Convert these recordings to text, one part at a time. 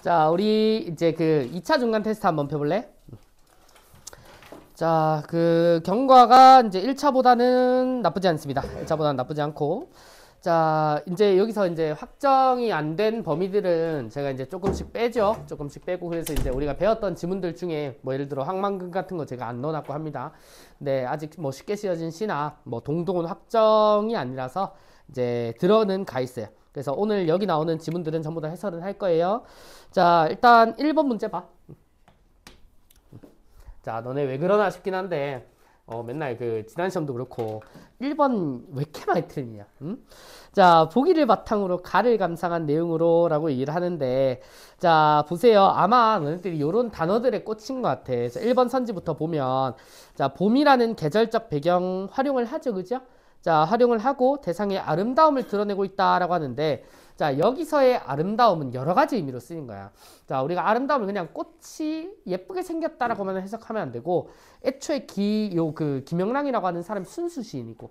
자, 우리 이제 그 2차 중간 테스트 한번 펴볼래? 자, 그 경과가 이제 1차보다는 나쁘지 않습니다. 1차보다는 나쁘지 않고. 자, 이제 여기서 이제 확정이 안 된 범위들은 제가 이제 조금씩 빼죠. 조금씩 빼고, 그래서 이제 우리가 배웠던 지문들 중에 뭐 예를 들어 항만금 같은 거 제가 안 넣어놨고 합니다. 네, 아직 뭐 쉽게 씌어진 시나 뭐 동동은 확정이 아니라서 이제 들어는 가 있어요. 그래서 오늘 여기 나오는 지문들은 전부 다 해설은 할 거예요. 자, 일단 1번 문제 봐. 자, 너네 왜 그러나 싶긴 한데 맨날 그 지난 시험도 그렇고 1번 왜 이렇게 많이 틀리냐? 응? 자, 보기를 바탕으로 가를 감상한 내용으로 라고 얘기를 하는데, 자, 보세요. 아마 너네들이 이런 단어들에 꽂힌 것 같아. 그래서 1번 선지부터 보면, 자, 봄이라는 계절적 배경 활용을 하죠, 그죠? 자, 활용을 하고 대상의 아름다움을 드러내고 있다라고 하는데, 자, 여기서의 아름다움은 여러 가지 의미로 쓰인 거야. 자, 우리가 아름다움을 그냥 꽃이 예쁘게 생겼다라고만 해석하면 안 되고, 애초에 김영랑이라고 하는 사람이 순수 시인이고,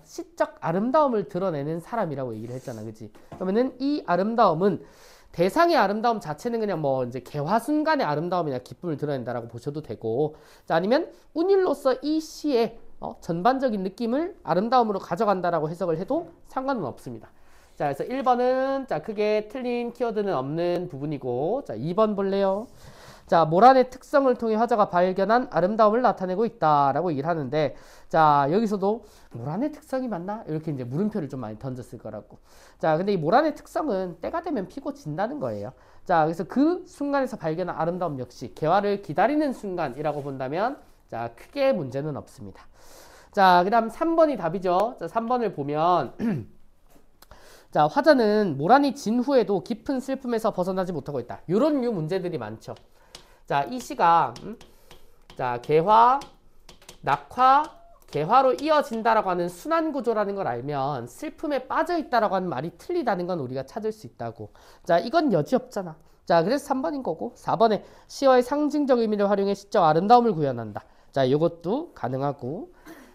시적 아름다움을 드러내는 사람이라고 얘기를 했잖아, 그지? 그러면은 이 아름다움은 대상의 아름다움 자체는 그냥 뭐 이제 개화 순간의 아름다움이나 기쁨을 드러낸다라고 보셔도 되고, 자, 아니면 운율로서 이 시의 전반적인 느낌을 아름다움으로 가져간다라고 해석을 해도 상관은 없습니다. 자, 그래서 1번은 자, 크게 틀린 키워드는 없는 부분이고, 자, 2번 볼래요? 자, 모란의 특성을 통해 화자가 발견한 아름다움을 나타내고 있다라고 얘기를 하는데, 자, 여기서도 모란의 특성이 맞나? 이렇게 이제 물음표를 좀 많이 던졌을 거라고. 자, 근데 이 모란의 특성은 때가 되면 피고 진다는 거예요. 자, 그래서 그 순간에서 발견한 아름다움 역시 개화를 기다리는 순간이라고 본다면, 자, 크게 문제는 없습니다. 자, 그 다음 3번이 답이죠. 자, 3번을 보면 자, 화자는 모란이 진 후에도 깊은 슬픔에서 벗어나지 못하고 있다. 요런 류 문제들이 많죠. 자, 이 시가 자, 개화, 낙화, 개화로 이어진다라고 하는 순환 구조라는 걸 알면 슬픔에 빠져 있다라고 하는 말이 틀리다는 건 우리가 찾을 수 있다고. 자, 이건 여지 없잖아. 자, 그래서 3번인 거고, 4번에 시와의 상징적 의미를 활용해 시적 아름다움을 구현한다. 자, 이것도 가능하고.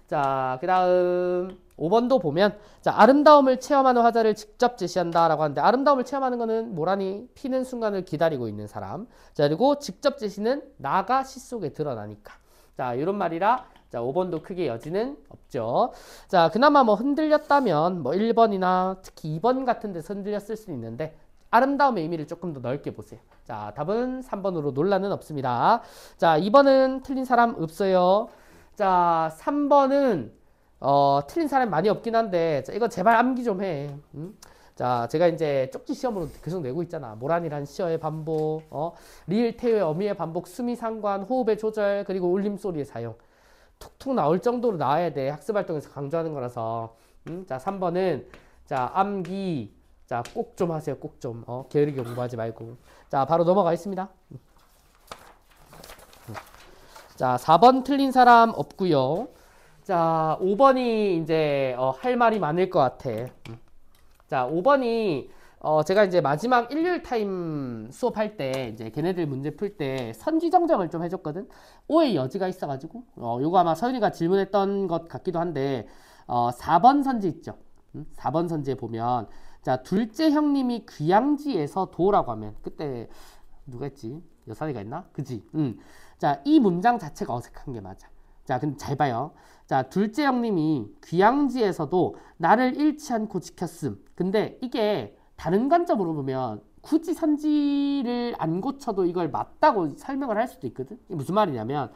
자, 그 다음 5번도 보면, 자, 아름다움을 체험하는 화자를 직접 제시한다라고 하는데, 아름다움을 체험하는 거는 모란이 피는 순간을 기다리고 있는 사람. 자, 그리고 직접 제시는 나가 시 속에 드러나니까. 자, 이런 말이라, 자, 5번도 크게 여지는 없죠. 자, 그나마 뭐 흔들렸다면, 뭐 1번이나 특히 2번 같은 데서 흔들렸을 수 있는데, 아름다움의 의미를 조금 더 넓게 보세요. 자, 답은 3번으로 논란은 없습니다. 자, 2번은 틀린 사람 없어요. 자, 3번은 틀린 사람이 많이 없긴 한데, 자, 이거 제발 암기 좀 해. 자, 제가 이제 쪽지 시험으로 계속 내고 있잖아. 모란이란 시어의 반복, 리을, 태요의 어미의 반복, 수미 상관, 호흡의 조절, 그리고 울림소리의 사용. 툭툭 나올 정도로 나와야 돼. 학습활동에서 강조하는 거라서. 자, 3번은 자, 암기. 자, 꼭 좀 하세요. 꼭 좀. 게으르게 공부하지 말고. 자, 바로 넘어가겠습니다. 자, 4번 틀린 사람 없고요. 자, 5번이 이제 할 말이 많을 것 같아. 자, 5번이 제가 이제 마지막 일요일 타임 수업할 때 이제 걔네들 문제 풀 때 선지 정정을 좀 해줬거든. 오의 여지가 있어가지고 요거 아마 서윤이가 질문했던 것 같기도 한데 4번 선지 있죠. 4번 선지에 보면 자, 둘째 형님이 귀양지에서 도라고 하면 그때 누가 했지? 여산이가 했나? 그지? 자, 이 문장 자체가 어색한 게 맞아. 자, 근데 잘 봐요. 자, 둘째 형님이 귀양지에서도 나를 잃지 않고 지켰음. 근데 이게 다른 관점으로 보면 굳이 선지를 안 고쳐도 이걸 맞다고 설명을 할 수도 있거든. 이게 무슨 말이냐면,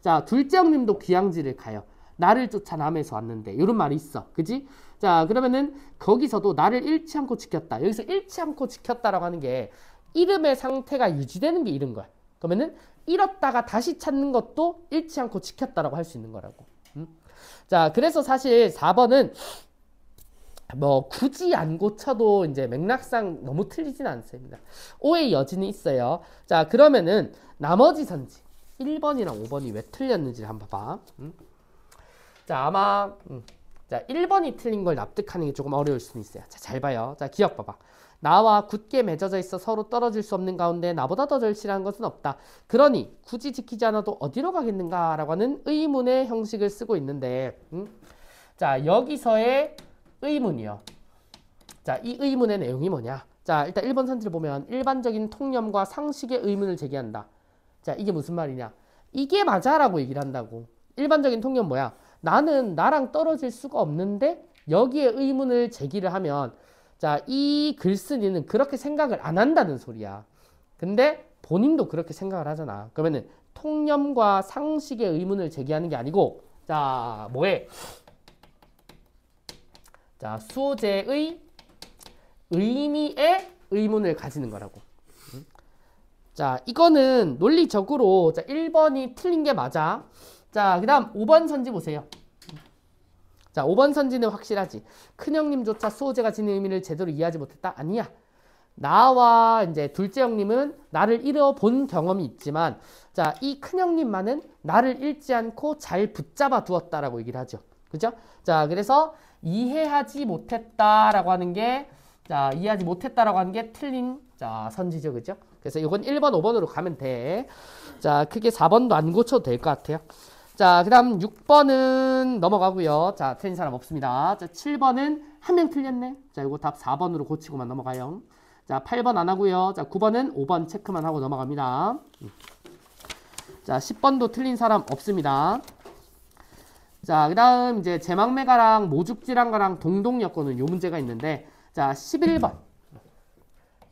자, 둘째 형님도 귀양지를 가요. 나를 쫓아 남에서 왔는데 이런 말이 있어. 그지? 자, 그러면은 거기서도 나를 잃지 않고 지켰다. 여기서 잃지 않고 지켰다라고 하는 게 이름의 상태가 유지되는 게 이런 거야. 그러면은 잃었다가 다시 찾는 것도 잃지 않고 지켰다라고 할 수 있는 거라고. 자, 그래서 사실 4번은 뭐 굳이 안 고쳐도 이제 맥락상 너무 틀리진 않습니다. 오의 여지는 있어요. 자, 그러면은 나머지 선지 1번이랑 5번이 왜 틀렸는지를 한번 봐봐. 자, 아마 자, 1번이 틀린 걸 납득하는 게 조금 어려울 수는 있어요. 자, 잘 봐요. 자, 기억 봐봐. 나와 굳게 맺어져 있어 서로 떨어질 수 없는 가운데 나보다 더 절실한 것은 없다. 그러니 굳이 지키지 않아도 어디로 가겠는가? 라고 하는 의문의 형식을 쓰고 있는데 자, 여기서의 의문이요. 자, 이 의문의 내용이 뭐냐? 자, 일단 1번 선지를 보면 일반적인 통념과 상식의 의문을 제기한다. 자, 이게 무슨 말이냐? 이게 맞아라고 얘기를 한다고. 일반적인 통념 뭐야? 나는 나랑 떨어질 수가 없는데 여기에 의문을 제기를 하면 자, 이 글쓴이는 그렇게 생각을 안 한다는 소리야. 근데 본인도 그렇게 생각을 하잖아. 그러면은 통념과 상식의 의문을 제기하는 게 아니고 자, 뭐해? 자, 수호제의 의미에 의문을 가지는 거라고. 자, 이거는 논리적으로 자, 1번이 틀린 게 맞아. 자, 그 다음 5번 선지 보세요. 자, 5번 선지는 확실하지. 큰형님조차 수호제가 지닌 의미를 제대로 이해하지 못했다? 아니야. 나와 이제 둘째 형님은 나를 잃어본 경험이 있지만 자, 이 큰형님만은 나를 잃지 않고 잘 붙잡아 두었다라고 얘기를 하죠. 그죠? 자, 그래서 이해하지 못했다라고 하는 게 자, 이해하지 못했다라고 하는 게 틀린 자, 선지죠. 그죠? 그래서 이건 1번, 5번으로 가면 돼. 자, 크게 4번도 안 고쳐도 될 것 같아요. 자, 그 다음 6번은 넘어가고요. 자, 틀린 사람 없습니다. 자, 7번은 한 명 틀렸네. 자, 이거 답 4번으로 고치고만 넘어가요. 자, 8번 안 하고요. 자, 9번은 5번 체크만 하고 넘어갑니다. 자, 10번도 틀린 사람 없습니다. 자, 그 다음 이제 제망매가랑 모죽질환가랑 동동여건은 요 문제가 있는데 자, 11번.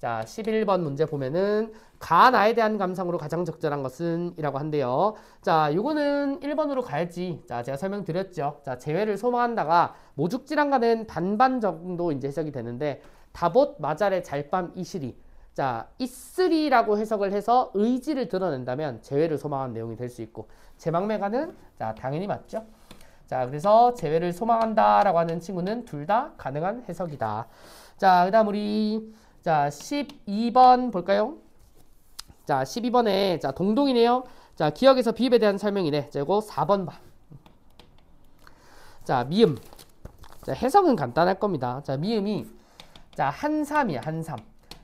자, 11번 문제 보면은 가나에 대한 감상으로 가장 적절한 것은 이라고 한대요. 자, 요거는 1번으로 가야지. 자, 제가 설명드렸죠. 자, 재회를 소망한다가 모죽질환가는 반반 정도 이제 해석이 되는데 다봇 마잘의 잘밤 이시리. 자, 이쓰리라고 해석을 해서 의지를 드러낸다면 재회를 소망한 내용이 될 수 있고 제망매가는 자, 당연히 맞죠. 자, 그래서 재회를 소망한다라고 하는 친구는 둘 다 가능한 해석이다. 자, 그 다음 우리 자, 12번 볼까요? 자, 12번에 자, 동동이네요. 자, 기억에서 비읍에 대한 설명이네. 자, 이거 4번 봐. 자, 미음. 자, 해석은 간단할 겁니다. 자, 미음이 자, 한삼이야, 한삼.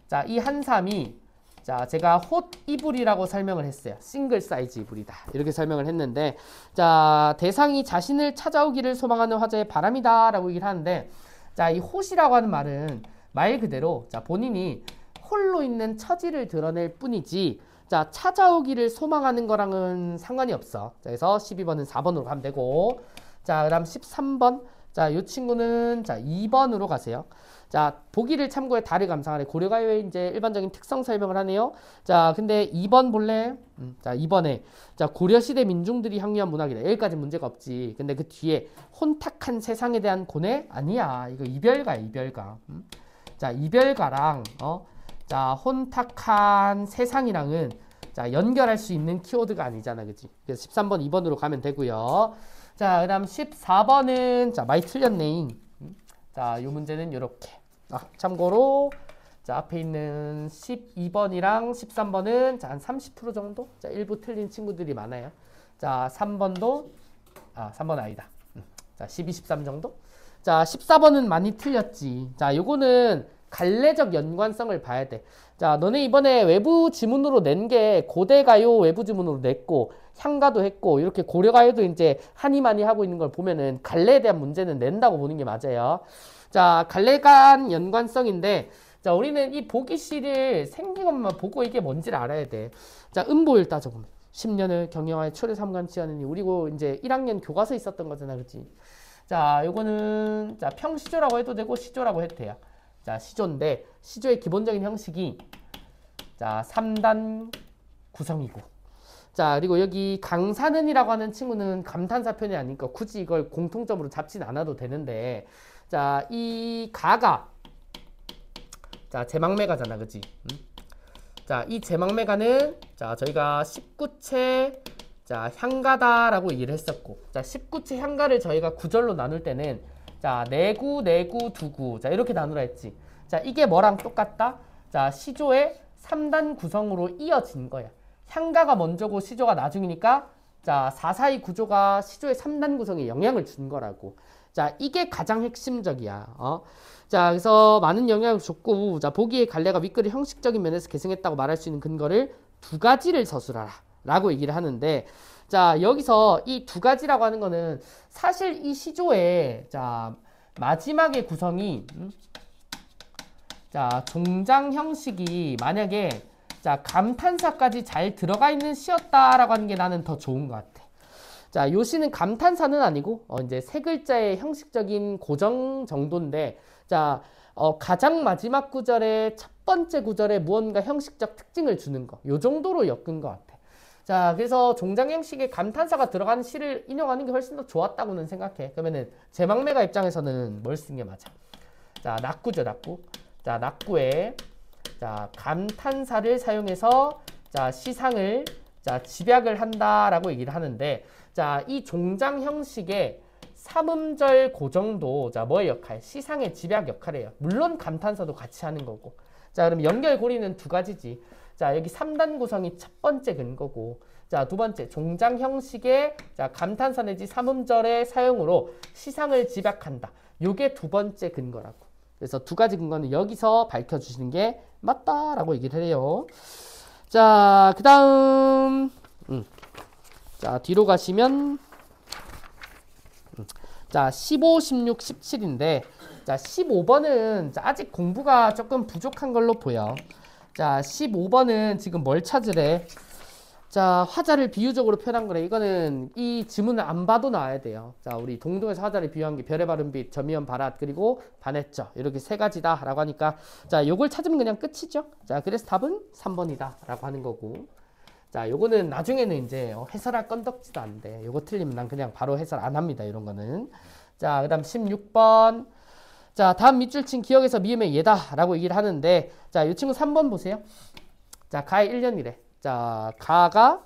자, 이 한삼이 자, 제가 홑 이불이라고 설명을 했어요. 싱글 사이즈 이불이다. 이렇게 설명을 했는데 자, 대상이 자신을 찾아오기를 소망하는 화자의 바람이다 라고 얘기를 하는데 자, 이 홑이라고 하는 말은 말 그대로 자, 본인이 홀로 있는 처지를 드러낼 뿐이지 자, 찾아오기를 소망하는 거랑은 상관이 없어. 자, 그래서 12번은 4번으로 가면 되고 자, 그 다음 13번 자, 이 친구는 자, 2번으로 가세요. 자, 보기를 참고해 달을 감상하래. 고려가요의 이제 일반적인 특성 설명을 하네요. 자, 근데 2번 볼래? 자, 2번에 자, 고려시대 민중들이 향유한 문학이다. 여기까지 문제가 없지. 근데 그 뒤에 혼탁한 세상에 대한 고뇌? 아니야. 이거 이별가야, 이별가. 자, 이별가랑 자, 혼탁한 세상이랑은 자, 연결할 수 있는 키워드가 아니잖아. 그치? 그래서 13번, 2번으로 가면 되고요. 자, 그 다음 14번은 자, 많이 틀렸네. 자, 이 문제는 이렇게. 참고로 자, 앞에 있는 12번이랑 13번은 자, 한 30% 정도? 자, 일부 틀린 친구들이 많아요. 자, 3번도 3번 아니다. 자, 12, 13 정도? 자, 14번은 많이 틀렸지. 자, 요거는 갈래적 연관성을 봐야 돼. 자, 너네 이번에 외부 지문으로 낸 게 고대가요 외부 지문으로 냈고 향가도 했고 이렇게 고려가요도 이제 하니마니 하고 있는 걸 보면은 갈래에 대한 문제는 낸다고 보는 게 맞아요. 자, 갈래 간 연관성인데 자, 우리는 이 보기시를 생긴 것만 보고 이게 뭔지를 알아야 돼. 자, 음보일 따져보면 10년을 경영하여 초래 삼관치 하느니 우리고 이제 1학년 교과서에 있었던 거잖아. 그치? 자, 요거는 자, 평시조라고 해도 되고 시조라고 해도 돼요. 자, 시조인데 시조의 기본적인 형식이 자, 3단 구성이고 자, 그리고 여기 강사는이라고 하는 친구는 감탄사 표현이 아니니까 굳이 이걸 공통점으로 잡진 않아도 되는데 자, 이 가가 자, 제망매가잖아. 그치? 자, 이 제망매가는 자, 저희가 19채 자, 향가다라고 얘기를 했었고 자, 19채 향가를 저희가 구절로 나눌 때는 자, 내구, 내구, 두구 자, 이렇게 나누라 했지. 자, 이게 뭐랑 똑같다? 자, 시조의 3단 구성으로 이어진 거야. 향가가 먼저고 시조가 나중이니까 자, 442 구조가 시조의 3단 구성에 영향을 준 거라고. 자, 이게 가장 핵심적이야. 자, 그래서 많은 영향을 줬고 자, 보기에 갈래가 윗글을 형식적인 면에서 계승했다고 말할 수 있는 근거를 두 가지를 서술하라 라고 얘기를 하는데 자, 여기서 이 두 가지라고 하는 거는 사실 이 시조의 자, 마지막의 구성이 자, 종장 형식이 만약에 자, 감탄사까지 잘 들어가 있는 시였다라고 하는 게 나는 더 좋은 것 같아. 자, 요 시는 감탄사는 아니고 이제 세 글자의 형식적인 고정 정도인데 자, 가장 마지막 구절에 첫 번째 구절에 무언가 형식적 특징을 주는 거. 요 정도로 엮은 것 같아. 자, 그래서 종장 형식에 감탄사가 들어가는 시를 인용하는 게 훨씬 더 좋았다고는 생각해. 그러면은 제망매가 입장에서는 뭘 쓰는 게 맞아? 자, 낙구죠, 낙구. 자, 낙구에 자, 감탄사를 사용해서 자, 시상을 자, 집약을 한다라고 얘기를 하는데 자, 이 종장 형식의 삼음절 고정도 자, 뭐의 역할? 시상의 집약 역할이에요. 물론 감탄사도 같이 하는 거고. 자, 그럼 연결고리는 두 가지지. 자, 여기 3단 구성이 첫 번째 근거고. 자, 두 번째 종장 형식의 자, 감탄사 내지 삼음절의 사용으로 시상을 집약한다. 요게 두 번째 근거라고. 그래서 두 가지 근거는 여기서 밝혀주시는 게 맞다라고 얘기를 해요. 자, 그 다음 자, 뒤로 가시면 자, 15, 16, 17인데 자, 15번은 자, 아직 공부가 조금 부족한 걸로 보여. 자, 15번은 지금 뭘 찾으래? 자, 화자를 비유적으로 표현한 거래. 이거는 이 지문을 안 봐도 나와야 돼요. 자, 우리 동동에서 화자를 비유한 게 별의 바른 빛, 점이연 바랏, 그리고 반했죠. 이렇게 세 가지다 라고 하니까 자, 요걸 찾으면 그냥 끝이죠. 자, 그래서 답은 3번이다 라고 하는 거고. 자, 요거는 나중에는 이제 해설할 건덕지도 안 돼. 요거 틀리면 난 그냥 바로 해설 안 합니다. 이런 거는. 자, 그 다음 16번. 자, 다음 밑줄 친 기억에서 미음의 예다 라고 얘기를 하는데 자, 이 친구 3번 보세요. 자, 가의 1년이래. 자, 가가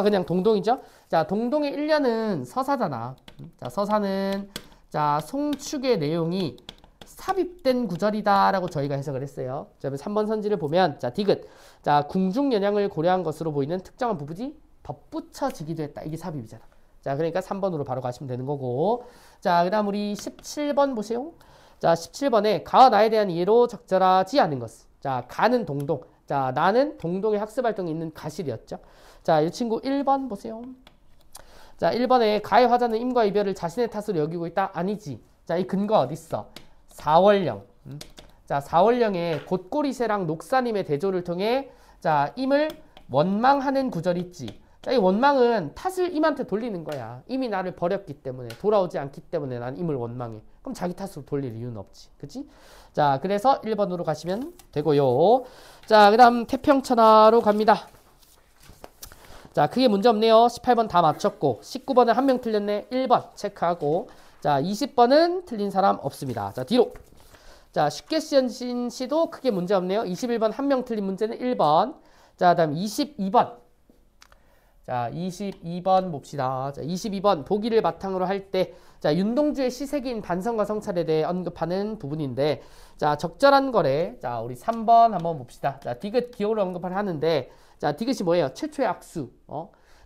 그냥 동동이죠. 자, 동동의 1년은 서사잖아. 자, 서사는 자, 송축의 내용이 삽입된 구절이다 라고 저희가 해석을 했어요. 자, 3번 선지를 보면 자, 디귿. 자, 궁중연양을 고려한 것으로 보이는 특정한 부분이 덧붙여지기도 했다. 이게 삽입이잖아. 자, 그러니까 3번으로 바로 가시면 되는 거고. 자, 그 다음 우리 17번 보세요. 자, 17번에 가와 나에 대한 이해로 적절하지 않은 것. 자, 가는 동동. 자, 나는 동동의 학습활동이 있는 가실이었죠. 자, 이 친구 1번 보세요. 자, 1번에 가의 화자는 임과 이별을 자신의 탓으로 여기고 있다. 아니지. 자, 이 근거 어디 있어? 4월령. 자, 4월령에 곧고리새랑 녹사님의 대조를 통해 자, 임을 원망하는 구절이 있지. 자, 이 원망은 탓을 임한테 돌리는 거야. 임이 나를 버렸기 때문에, 돌아오지 않기 때문에 난 임을 원망해. 그럼 자기 탓으로 돌릴 이유는 없지. 그치? 자, 그래서 1번으로 가시면 되고요. 자, 그 다음 태평천하로 갑니다. 자, 크게 문제 없네요. 18번 다 맞췄고 19번은 한 명 틀렸네. 1번 체크하고 자, 20번은 틀린 사람 없습니다. 자, 뒤로. 자, 쉽게 쓰여진 시도 크게 문제 없네요. 21번 한 명 틀린 문제는 1번. 자, 다음 22번. 자, 22번 봅시다. 자, 22번 보기를 바탕으로 할 때 자, 윤동주의 시색인 반성과 성찰에 대해 언급하는 부분인데 자, 적절한 거래. 자, 우리 3번 한번 봅시다. 자, 디귿 기호를 언급을 하는데 자, 디귿이 뭐예요? 최초의 악수.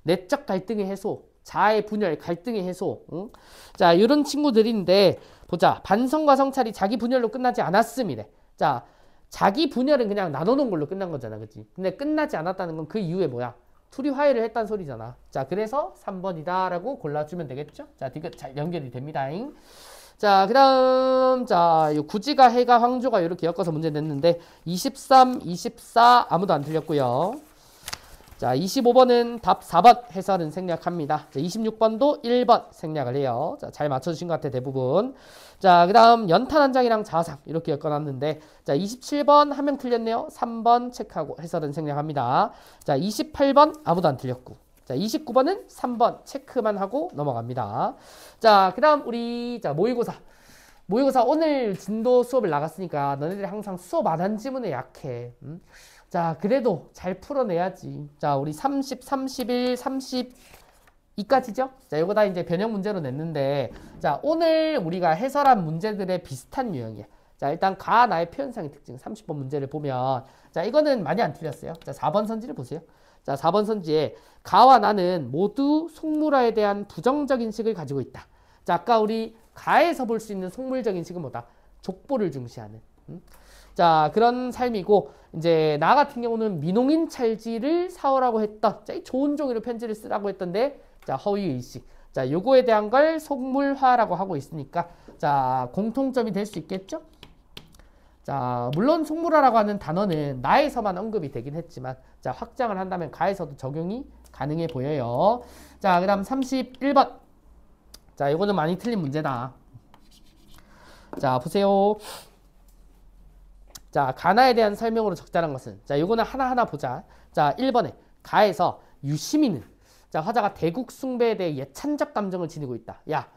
내적 갈등의 해소. 자아의 분열, 갈등의 해소. 자, 이런 친구들인데 보자. 반성과 성찰이 자기 분열로 끝나지 않았음이래. 자, 자기 분열은 그냥 나눠놓은 걸로 끝난 거잖아. 그치? 근데 끝나지 않았다는 건 그 이후에 뭐야? 둘이 화해를 했다는 소리잖아. 자, 그래서 3번이다 라고 골라주면 되겠죠? 자, 디귿 잘 연결이 됩니다. 자, 그 다음 자, 요 구지가, 해가, 황조가 이렇게 엮어서 문제 냈는데 23, 24 아무도 안 틀렸고요. 자, 25번은 답 4번 해설은 생략합니다. 자, 26번도 1번 생략을 해요. 자, 잘 맞춰주신 것 같아 대부분. 자, 그 다음 연탄 한 장이랑 자화상 이렇게 엮어놨는데 자, 27번 한 명 틀렸네요. 3번 체크하고 해설은 생략합니다. 자, 28번 아무도 안 틀렸고 자, 29번은 3번 체크만 하고 넘어갑니다. 자, 그 다음 우리 자, 모의고사 오늘 진도 수업을 나갔으니까 너네들이 항상 수업 안 한 지문에 약해. 자, 그래도 잘 풀어내야지. 자, 우리 30, 31, 32까지죠? 자, 요거 다 이제 변형 문제로 냈는데, 자, 오늘 우리가 해설한 문제들의 비슷한 유형이야. 자, 일단 가, 나의 표현상의 특징 30번 문제를 보면, 자, 이거는 많이 안 틀렸어요. 자, 4번 선지를 보세요. 자, 4번 선지에 가와 나는 모두 속물화에 대한 부정적 인식을 가지고 있다. 자, 아까 우리 가에서 볼 수 있는 속물적 인식은 뭐다? 족보를 중시하는. 자, 그런 삶이고 이제 나 같은 경우는 민홍인 찰지를 사오라고 했던 자, 이 좋은 종이로 편지를 쓰라고 했던데 자, 허위의식. 자, 요거에 대한 걸 속물화라고 하고 있으니까 자, 공통점이 될 수 있겠죠? 자, 물론 속물화라고 하는 단어는 나에서만 언급이 되긴 했지만 자, 확장을 한다면 가에서도 적용이 가능해 보여요. 자, 그다음 31번. 자, 이거는 많이 틀린 문제다. 자, 보세요. 자, 가나에 대한 설명으로 적절한 것은 자, 이거는 하나하나 보자. 자, 1번에 가에서 유시민은 자, 화자가 대국 숭배에 대해 예찬적 감정을 지니고 있다. 야,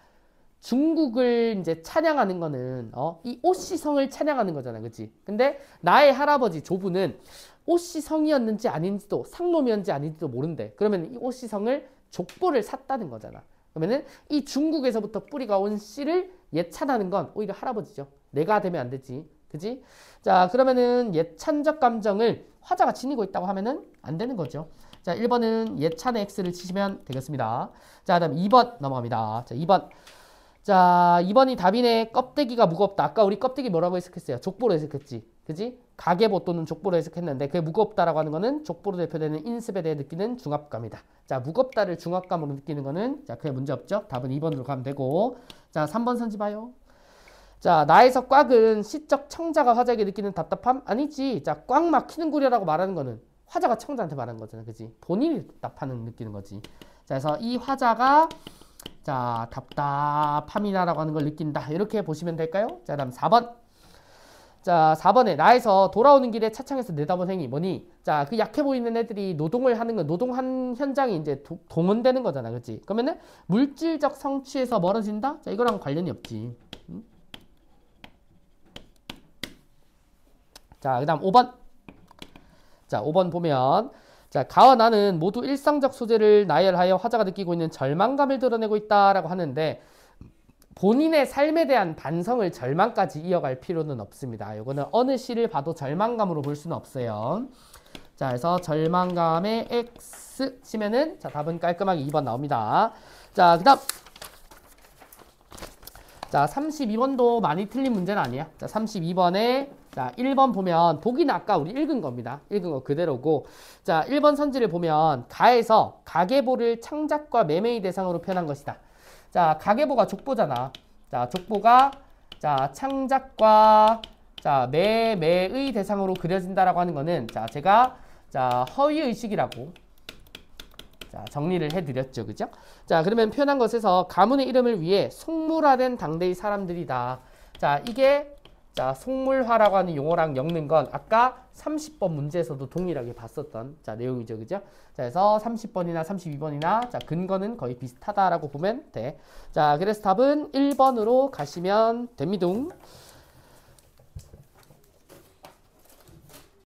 중국을 이제 찬양하는 거는 이 오씨성을 찬양하는 거잖아, 그렇지? 근데 나의 할아버지 조부는 오씨성이었는지 아닌지도 상놈이었는지 아닌지도 모른대. 그러면 이 오씨성을 족보를 샀다는 거잖아. 그러면은 이 중국에서부터 뿌리가 온 씨를 예찬하는 건 오히려 할아버지죠. 내가 되면 안 되지, 그렇지? 자, 그러면은 예찬적 감정을 화자가 지니고 있다고 하면은 안 되는 거죠. 자, 1번은 예찬의 X를 치시면 되겠습니다. 자, 그다음 2번 넘어갑니다. 자, 2번. 자, 2번이 답이네. 껍데기가 무겁다. 아까 우리 껍데기 뭐라고 해석했어요? 족보로 해석했지. 그지? 가계보 또는 족보로 해석했는데 그게 무겁다라고 하는 거는 족보로 대표되는 인습에 대해 느끼는 중압감이다. 자, 무겁다를 중압감으로 느끼는 거는 자, 그게 문제 없죠? 답은 2번으로 가면 되고. 자, 3번 선지 봐요. 자, 나에서 꽉은 시적 청자가 화자에게 느끼는 답답함? 아니지. 자, 꽉 막히는구려라고 말하는 거는 화자가 청자한테 말하는 거잖아. 그지? 본인이 답답함을 느끼는 거지. 자, 그래서 이 화자가 자, 답답함이다라고 하는 걸 느낀다. 이렇게 보시면 될까요? 자, 다음 4번. 자, 4번에 나에서 돌아오는 길에 차창에서 내다본 행위 뭐니? 자, 그 약해 보이는 애들이 노동을 하는 건 노동한 현장이 이제 동원되는 거잖아. 그렇지? 그러면은 물질적 성취에서 멀어진다? 자, 이거랑 관련이 없지. 자, 그다음 5번. 자, 5번 보면 자, 가와 나는 모두 일상적 소재를 나열하여 화자가 느끼고 있는 절망감을 드러내고 있다라고 하는데 본인의 삶에 대한 반성을 절망까지 이어갈 필요는 없습니다. 이거는 어느 시를 봐도 절망감으로 볼 수는 없어요. 자, 그래서 절망감의 X 치면은 자, 답은 깔끔하게 2번 나옵니다. 자, 그다음 자, 32번도 많이 틀린 문제는 아니야. 자, 32번에 자, 1번 보면 보기는 아까 우리 읽은 겁니다. 읽은 거 그대로고 자, 1번 선지를 보면 가에서 가계보를 창작과 매매의 대상으로 표현한 것이다. 자, 가계보가 족보잖아. 자, 족보가 자, 창작과 자, 매매의 대상으로 그려진다라고 하는 거는 자, 제가 자, 허위의식이라고 자, 정리를 해드렸죠. 그죠? 자, 그러면 표현한 것에서 가문의 이름을 위해 속물화된 당대의 사람들이다. 자, 이게 자, 속물화라고 하는 용어랑 엮는 건 아까 30번 문제에서도 동일하게 봤었던 자, 내용이죠. 그죠? 자, 그래서 30번이나 32번이나 자, 근거는 거의 비슷하다라고 보면 돼. 자, 그래서 답은 1번으로 가시면 됩니다.